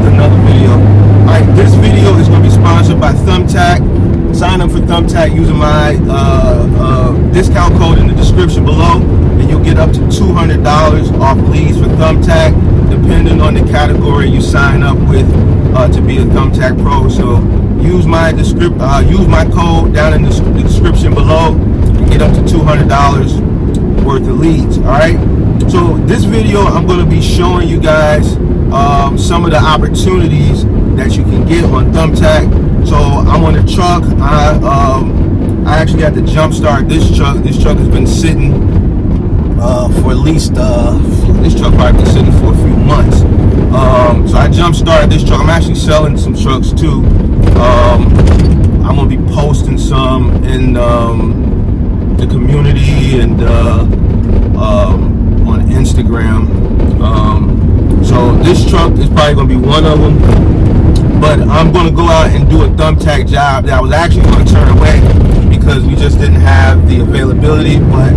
with another video. Alright, this video is going to be sponsored by Thumbtack. Sign up for Thumbtack using my discount code in the description below, and you'll get up to $200 off leads for Thumbtack, depending on the category you sign up with to be a Thumbtack Pro. So use my code down in the description below and get up to $200 worth of leads. Alright, so this video I'm going to be showing you guys some of the opportunities that you can get on Thumbtack. So I'm on the truck. I actually had to jump start this truck. This truck has been sitting for at least this truck probably been sitting for a few months. So I jump started this truck. I'm actually selling some trucks too. I'm gonna be posting some in the community and on Instagram. So this truck is probably gonna be one of them, but I'm gonna go out and do a Thumbtack job that I was actually gonna turn away because we just didn't have the availability. But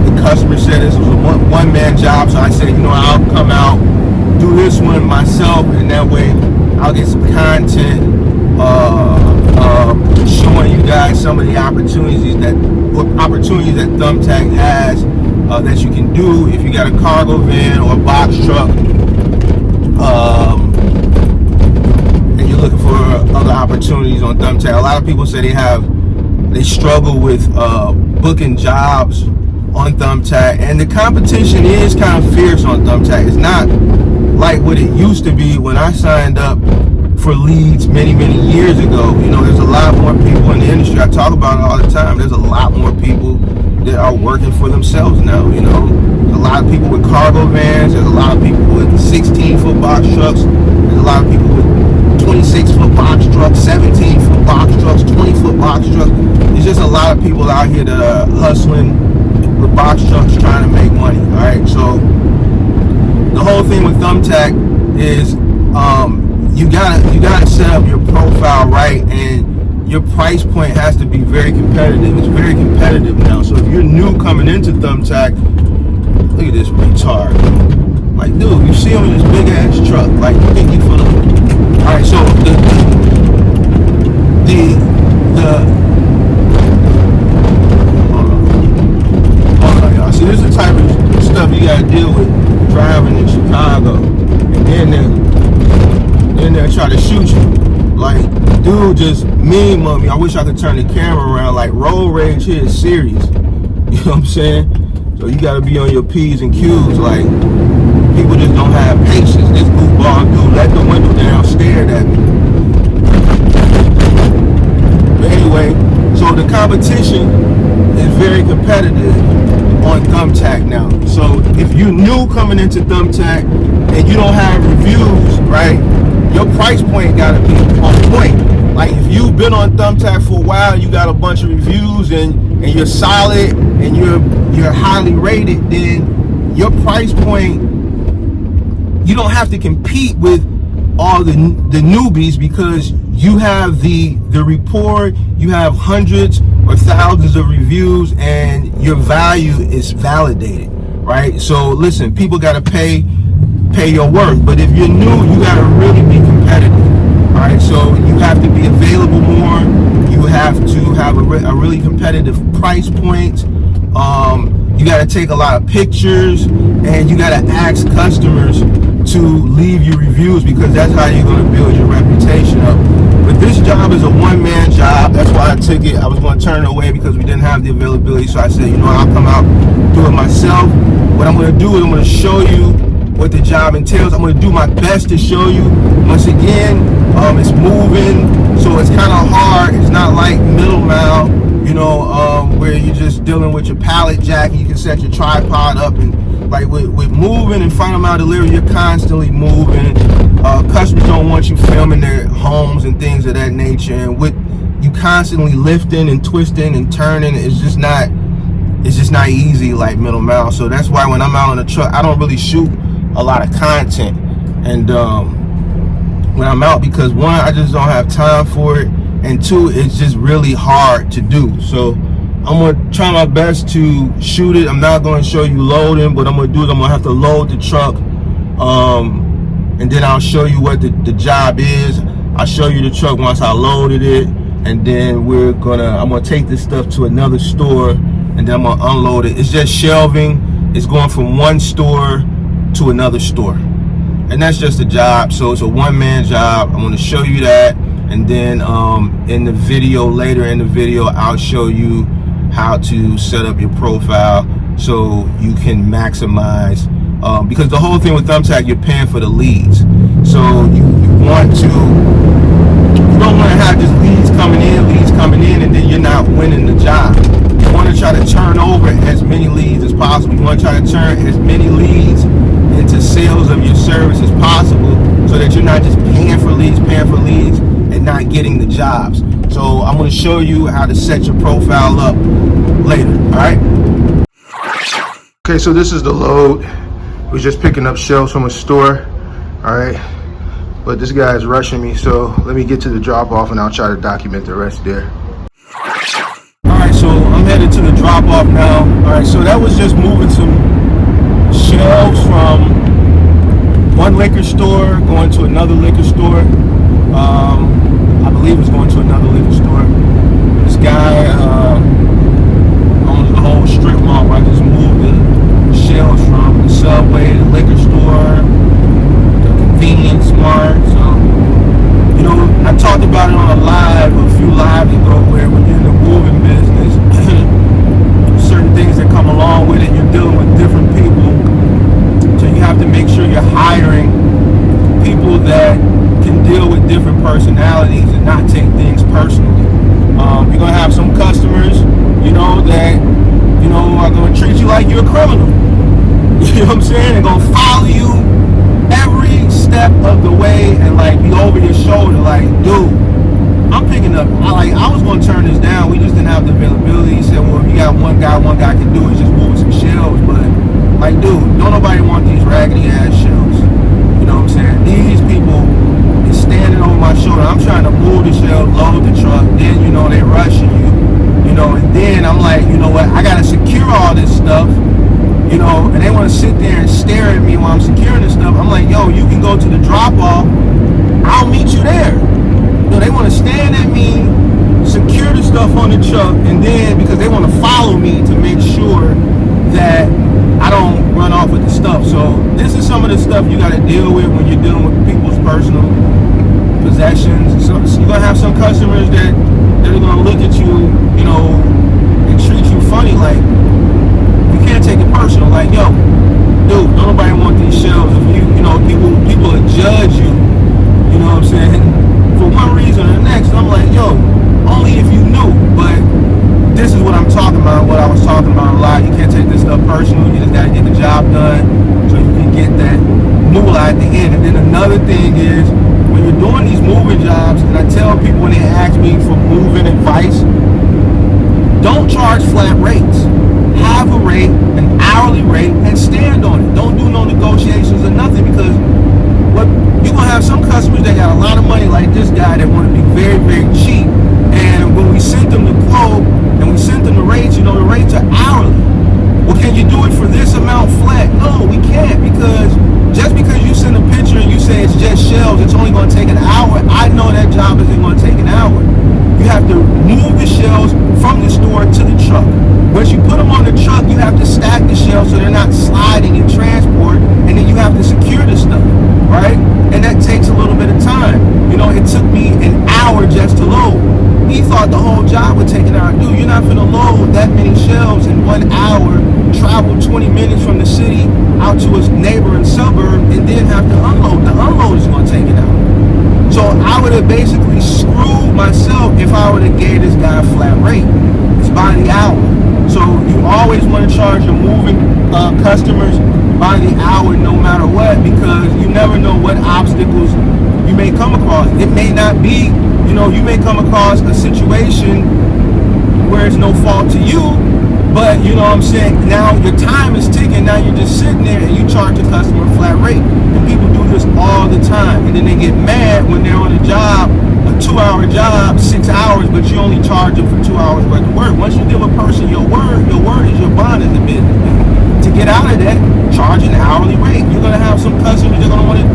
the customer said this was a one-man job, so I said, you know, I'll come out, do this one myself, and that way I'll get some content showing you guys some of the opportunities that Thumbtack has that you can do if you got a cargo van or a box truck, and you're looking for other opportunities on Thumbtack. A lot of people say they struggle with booking jobs on Thumbtack, and the competition is kind of fierce on Thumbtack. It's not like what it used to be when I signed up for leads many years ago. You know, there's a lot more people in the industry. I talk about it all the time. There's a lot more people that are working for themselves now. You know, there's a lot of people with cargo vans. There's a lot of people with 16-foot box trucks. There's a lot of people with 26-foot box trucks, 17-foot box trucks, 20-foot box trucks. There's just a lot of people out here that are hustling with box trucks trying to make money. All right, so the whole thing with Thumbtack is you gotta set up your profile right, and your price point has to be very competitive. It's very competitive now. So if you're new coming into Thumbtack, look at this retard. Like, dude, you see him in this big ass truck. Like, you think he's gonna. All right, so hold on, y'all. See, this is the type of stuff you gotta deal with driving in Chicago, and then they'll try to shoot you. Like, dude just mean mummy. I wish I could turn the camera around. Like, road rage here is serious. You know what I'm saying? So you gotta be on your P's and Q's. Like, people just don't have patience. This goofball dude let the window down, stared at me. But anyway, so the competition is very competitive on Thumbtack now. So if you're new coming into Thumbtack and you don't have reviews, right, your price point gotta be on point. Like, if you've been on Thumbtack for a while, you got a bunch of reviews and you're solid and you're highly rated, then your price point, you don't have to compete with all the newbies because you have the rapport, you have hundreds or thousands of reviews, and your value is validated, right? So listen, people gotta pay your worth, but if you're new, you gotta really be competitive. All right, so you have to be available more. You have to have a really competitive price point. You got to take a lot of pictures, and you got to ask customers to leave you reviews, because that's how you're going to build your reputation up. But this job is a one-man job. That's why I took it. I was going to turn it away because we didn't have the availability. So I said, you know, I'll come out, do it myself. What I'm going to do is I'm going to show you what the job entails. I'm going to do my best to show you. Once again, it's moving, so it's kind of hard. It's not like middle mile, you know, where you're just dealing with your pallet jack and you can set your tripod up. And like with moving and final mile delivery, you're constantly moving. Customers don't want you filming their homes and things of that nature, and with you constantly lifting and twisting and turning, it's just not easy like middle mile. So that's why when I'm out on the truck, I don't really shoot a lot of content, and when I'm out, because one, I just don't have time for it, and two, it's just really hard to do. So I'm gonna try my best to shoot it. I'm not gonna show you loading. What I'm gonna do is I'm gonna have to load the truck and then I'll show you what the job is. I'll show you the truck once I loaded it, and then I'm gonna take this stuff to another store, and then I'm gonna unload it. It's just shelving. It's going from one store to another store, and that's just a job. So it's a one-man job. I'm gonna show you that, and then in the video, later in the video, I'll show you how to set up your profile so you can maximize, because the whole thing with Thumbtack, you're paying for the leads. So you don't want to have just leads coming in, and then you're not winning the job. You want to try to turn over as many leads as possible. You want to try to turn as many leads into sales of your service as possible, so that you're not just paying for leads, and not getting the jobs. So I'm going to show you how to set your profile up later. All right. Okay, so this is the load. We're just picking up shelves from a store. All right. But this guy is rushing me, so let me get to the drop off and I'll try to document the rest there. All right, so I'm headed to the drop off now. All right, so that was just moving some shelves from one liquor store going to another liquor store. I believe it's going to another liquor store. This guy owns the whole strip mall where I just moved the shelves from the Subway, the liquor store, convenience mart. So, you know, I talked about it on a few lives ago, where when you're in the moving business, certain things that come along with it, you're dealing with different people. So you have to make sure you're hiring people that can deal with different personalities and not take things personally. You're gonna have some customers, that, are gonna treat you like you're a criminal. You know what I'm saying? They're gonna follow you every step of the way and like be over your shoulder, like, dude, I'm picking up. I was gonna turn this down. We just didn't have the availability. He said, well, if you got one guy can do it, just move some shelves. But like, dude, don't nobody want these raggedy ass shelves. You know what I'm saying? These people is standing over my shoulder. I'm trying to move the shelves, load the truck, then they rushing you. And then I'm like, you know what? I gotta secure all this stuff. And they want to sit there and stare at me while I'm securing this stuff. I'm like, yo, you can go to the drop-off. I'll meet you there. They want to stand at me, secure the stuff on the truck, and then, because they want to follow me to make sure that I don't run off with the stuff. So this is some of the stuff you got to deal with when you're dealing with people's personal possessions. So you're going to have some customers that are going to look at you, and treat you funny, like, you can't take it personal. Like, yo, dude, don't nobody want these shelves. If people will judge you, you know what I'm saying, for one reason or the next. I'm like, yo, only if you knew. But this is what I'm talking about, what I was talking about a lot. You can't take this stuff personal. You just gotta get the job done so you can get that moolah at the end. And then another thing is, when you're doing these moving jobs, and I tell people when they ask me for moving advice, don't charge flat rates. Have a rate, an hourly rate, and stand on it. Don't do no negotiations or nothing, because you're gonna have some customers that got a lot of money, like this guy, that want to be very, very cheap. And when we sent them the quote and we sent them the rates, the rates are hourly. Well, can you do it for this amount flat? No, we can't, because just because you send a picture and you say it's just shelves, it's only going to take an hour. I know that job isn't going to take an hour. You have to move the shelves from the store to the truck. Once you put them on the truck, you have to stack the shelves so they're not sliding in transport, and then you have to secure the stuff, right? And that takes a little bit of time. It took me an hour just to load. He thought the whole job would take an hour. Dude, you're not gonna load that many shelves in 1 hour, travel 20 minutes from the city out to a neighboring suburb, and then have to unload. The unload is gonna take an hour. So I would have basically screwed myself if I would have gave this guy a flat rate. It's by the hour. So you always want to charge your moving customers by the hour, no matter what, because you never know what obstacles you may come across. It may not be, you may come across a situation where it's no fault to you, but you know what I'm saying, now your time is ticking. Now you're just sitting there and you charge the customer a flat rate. And people do this all the time, and then they get mad when they're on a job, a 2-hour job, 6 hours, but you only charge them for 2 hours worth of work. Once you give a person your word is your bond in the business, man. To get out of that, charge an hourly rate. You're gonna have some customers, they're gonna want to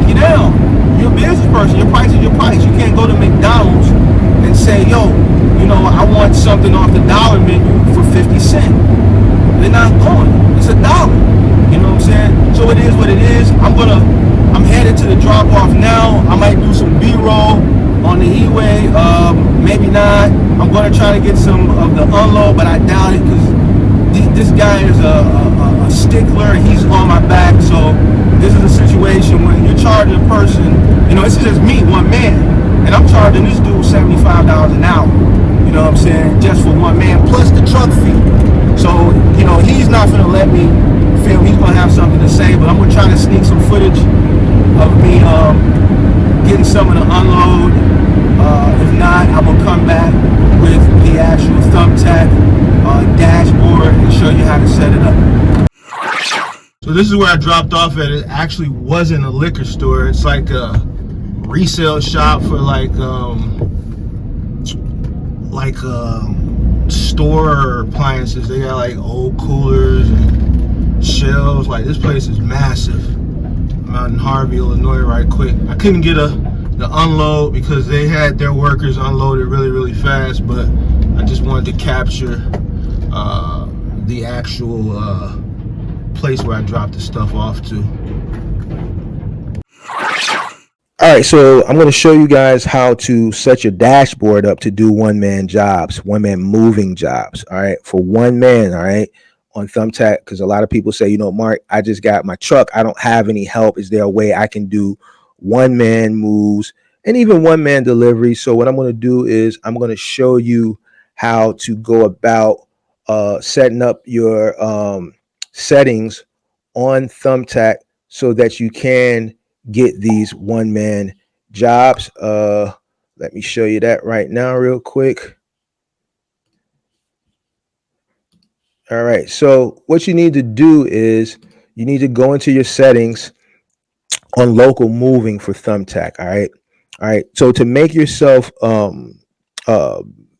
you down. You're a business person. Your price is your price. You can't go to McDonald's and say, yo, I want something off the dollar menu for 50 cents. They're not going. It's $1. You know what I'm saying? So it is what it is. I'm headed to the drop off now. I might do some B-roll on the E-way. Maybe not. I'm gonna try to get some of the unload, but I doubt it because this guy is a stickler. He's on my back. So this is a situation when you're charging a person. This is just me, one man, and I'm charging this dude $75 an hour. You know what I'm saying? Just for one man plus the truck fee. So he's not gonna let me film. He's gonna have something to say, but I'm gonna try to sneak some footage of me getting some of the unload. If not, I'm gonna come back with the actual Thumbtack dashboard and show you how to set it up. So this is where I dropped off at. It actually wasn't a liquor store. It's like a resale shop for like store appliances. They got like old coolers and shelves. Like, this place is massive. I'm out in Harvey, Illinois right quick. I couldn't get the unload because they had their workers unloaded really fast, but I just wanted to capture the actual place where I dropped the stuff off to. All right, so I'm going to show you guys how to set your dashboard up to do one-man jobs, one-man moving jobs, all right, for one man, all right, on Thumbtack, because a lot of people say, Mark, I just got my truck. I don't have any help. Is there a way I can do one-man moves and even one-man delivery? So what I'm going to do is I'm going to show you how to go about setting up your settings on Thumbtack so that you can get these one-man jobs. Let me show you that right now real quick. All right, so what you need to do is you need to go into your settings on local moving for Thumbtack. All right, so to make yourself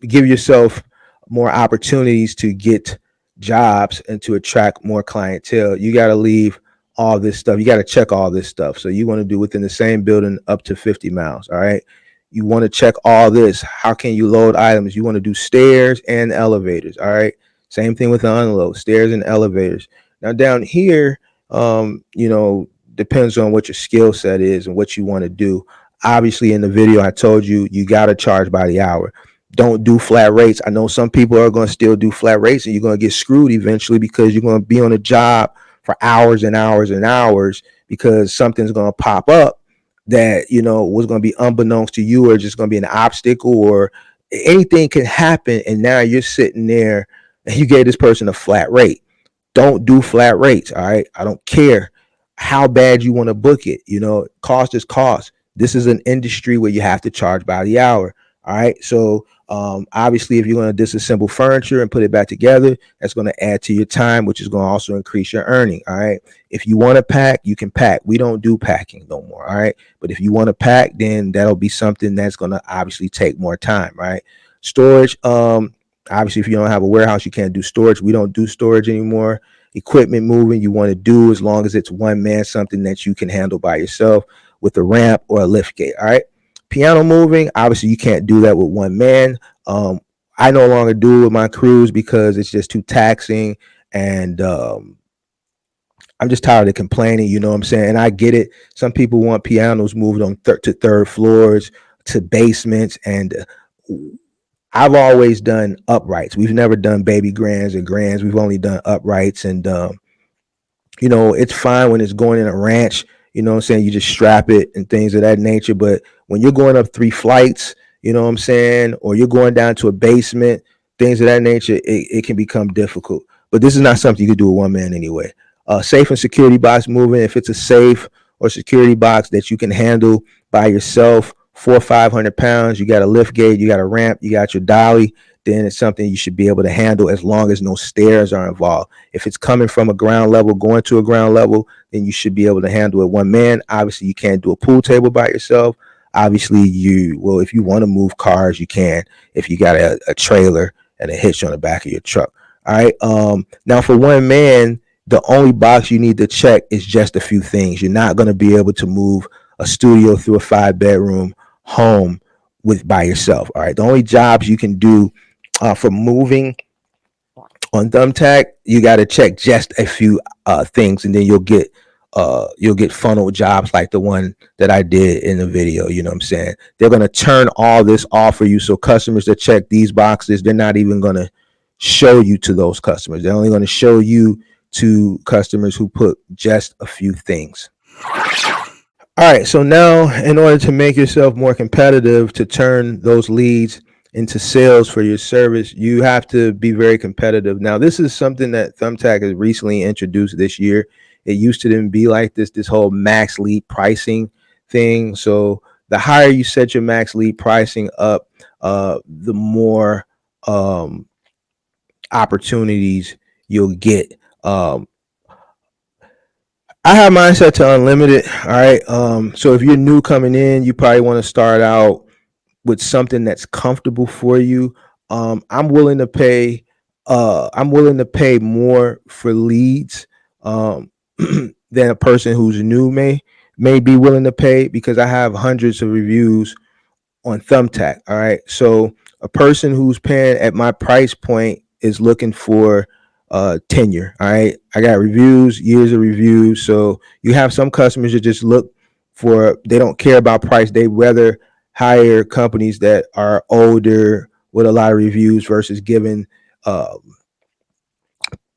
give yourself more opportunities to get jobs and to attract more clientele, you got to leave all this stuff. You got to check all this stuff. So you want to do within the same building up to 50 miles. All right. You want to check all this. How can you load items? You want to do stairs and elevators. All right. Same thing with the unload, stairs and elevators. Now down here, depends on what your skill set is and what you want to do. Obviously in the video, I told you, you got to charge by the hour. Don't do flat rates. I know some people are going to still do flat rates and you're going to get screwed eventually because you're going to be on a job for hours and hours and hours because something's going to pop up that, was going to be unbeknownst to you or just going to be an obstacle or anything can happen. And now you're sitting there and you gave this person a flat rate. Don't do flat rates. All right. I don't care how bad you want to book it. Cost is cost. This is an industry where you have to charge by the hour. All right. So obviously, if you're going to disassemble furniture and put it back together, that's going to add to your time, which is going to also increase your earning. All right. If you want to pack, you can pack. We don't do packing no more. All right. But if you want to pack, then that'll be something that's going to obviously take more time. Right. Storage. Obviously, if you don't have a warehouse, you can't do storage. We don't do storage anymore. Equipment moving, you want to do as long as it's one man, something that you can handle by yourself with a ramp or a lift gate. All right. Piano moving, obviously you can't do that with one man. I no longer do it with my crews because it's just too taxing and I'm just tired of complaining, you know what I'm saying? And I get it. Some people want pianos moved on to third floors, to basements, and I've always done uprights. We've never done baby grands or grands. We've only done uprights, and it's fine when it's going in a ranch. You know what I'm saying? You just strap it and things of that nature. But when you're going up 3 flights, you know what I'm saying? Or you're going down to a basement, things of that nature, it can become difficult. But this is not something you can do with one man anyway. Safe and security box moving. If it's a safe or security box that you can handle by yourself, 400 or 500 pounds, you got a lift gate, you got a ramp, you got your dolly, then it's something you should be able to handle as long as no stairs are involved. If it's coming from a ground level, going to a ground level, then you should be able to handle it one man. Obviously, you can't do a pool table by yourself. Obviously, if you want to move cars, you can if you got a trailer and a hitch on the back of your truck. All right. Now, for one man, the only box you need to check is just a few things. You're not going to be able to move a studio through a 5-bedroom home with by yourself. All right. The only jobs you can do for moving on Thumbtack, you got to check just a few things, and then you'll get funnel jobs like the one that I did in the video. You know what I'm saying? They're gonna turn all this off for you, so customers that check these boxes, they're not even gonna show you to those customers. They're only gonna show you to customers who put just a few things. All right, so now in order to make yourself more competitive, to turn those leads into sales for your service, you have to be very competitive. Now, this is something that Thumbtack has recently introduced this year. It used to then be like this whole max lead pricing thing. So the higher you set your max lead pricing up, the more opportunities you'll get. I have mine set to unlimited. All right. So if you're new coming in, you probably want to start out with something that's comfortable for you. I'm willing to pay. I'm willing to pay more for leads than a person who's new may be willing to pay, because I have hundreds of reviews on Thumbtack. All right. So a person who's paying at my price point is looking for tenure. All right. I got reviews, years of reviews. So you have some customers that just look for, they don't care about price. They rather hire companies that are older with a lot of reviews versus giving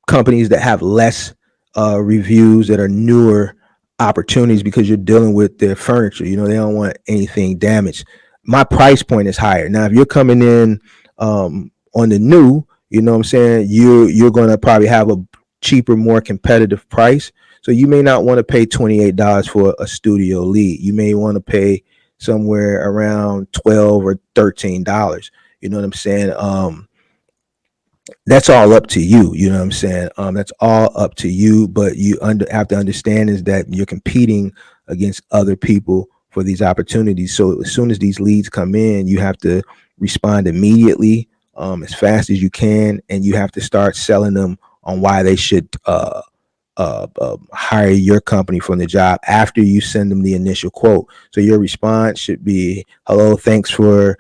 companies that have less reviews, that are newer opportunities, because you're dealing with their furniture. You know, they don't want anything damaged. My price point is higher. Now, if you're coming in on the new, you know what I'm saying, you're going to probably have a cheaper, more competitive price. So you may not want to pay $28 for a studio lead. You may want to pay somewhere around $12 or $13. You know what I'm saying? That's all up to you. You know what I'm saying? That's all up to you. But you have to understand is that you're competing against other people for these opportunities. So as soon as these leads come in, you have to respond immediately, as fast as you can, and you have to start selling them on why they should hire your company from the job after you send them the initial quote. So your response should be, hello, thanks for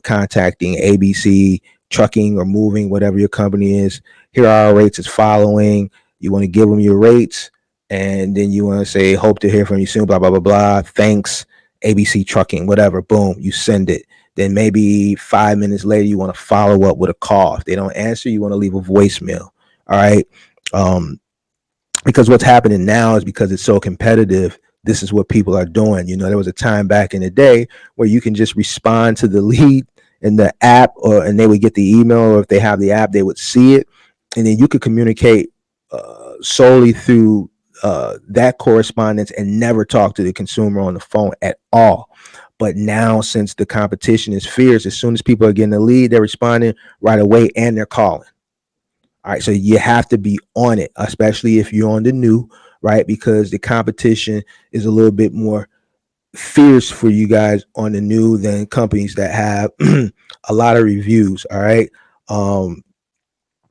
contacting ABC Trucking or Moving, whatever your company is. Here are our rates as following. You want to give them your rates, and then you want to say, hope to hear from you soon, blah, blah, blah, blah. Thanks, ABC Trucking, whatever. Boom, you send it. Then maybe 5 minutes later, you want to follow up with a call. If they don't answer, you want to leave a voicemail. All right. Because what's happening now is, because it's so competitive, this is what people are doing. You know, there was a time back in the day where you can just respond to the lead in the app, and they would get the email, or if they have the app, they would see it, and then you could communicate solely through that correspondence and never talk to the consumer on the phone at all. But now, since the competition is fierce, as soon as people are getting the lead, they're responding right away, and they're calling. All right, so you have to be on it, especially if you're on the new, right? Because the competition is a little bit more fierce for you guys on the new than companies that have a lot of reviews. All right.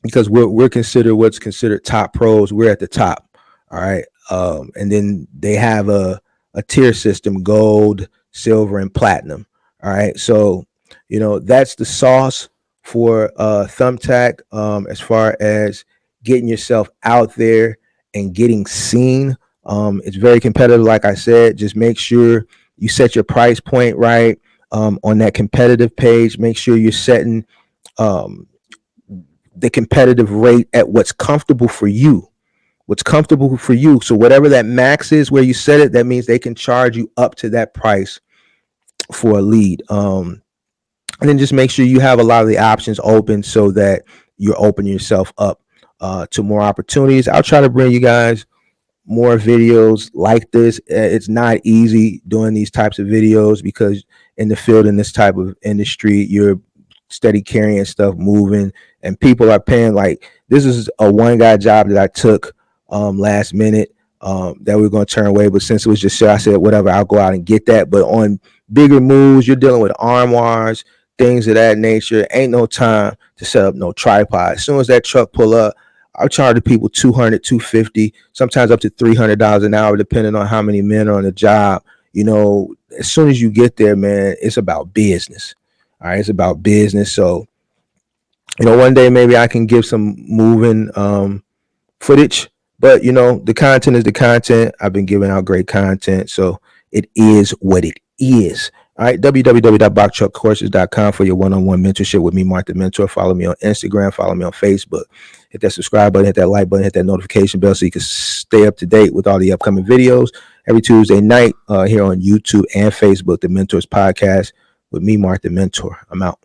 Because we're considered what's considered top pros. We're at the top. All right. And then they have a tier system: gold, silver, and platinum. All right. So, you know, that's the sauce for Thumbtack, as far as getting yourself out there and getting seen. It's very competitive. Like I said, just make sure you set your price point right on that competitive page. Make sure you're setting the competitive rate at what's comfortable for you. What's comfortable for you. So whatever that max is where you set it, that means they can charge you up to that price for a lead. And then just make sure you have a lot of the options open, so that you're opening yourself up to more opportunities. I'll try to bring you guys more videos like this. It's not easy doing these types of videos, because in the field, in this type of industry, you're steady carrying stuff moving, and people are paying. Like, this is a one guy job that I took last minute that we are going to turn away, but since it was just shit, I said whatever, I'll go out and get that. But on bigger moves, you're dealing with armoires, things of that nature. Ain't no time to set up no tripod. As soon as that truck pull up, I'll charge the people $200, $250, sometimes up to $300 an hour, depending on how many men are on the job. you know, as soon as you get there, man, it's about business. All right, it's about business. So, you know, one day maybe I can give some moving footage, but you know, the content is the content. I've been giving out great content, so it is what it is. All right, www.boxtruckcourses.com for your one-on-one mentorship with me, Mark the Mentor. Follow me on Instagram, follow me on Facebook. Hit that subscribe button, hit that like button, hit that notification bell so you can stay up to date with all the upcoming videos every Tuesday night here on YouTube and Facebook, the Mentors Podcast with me, Mark the Mentor. I'm out.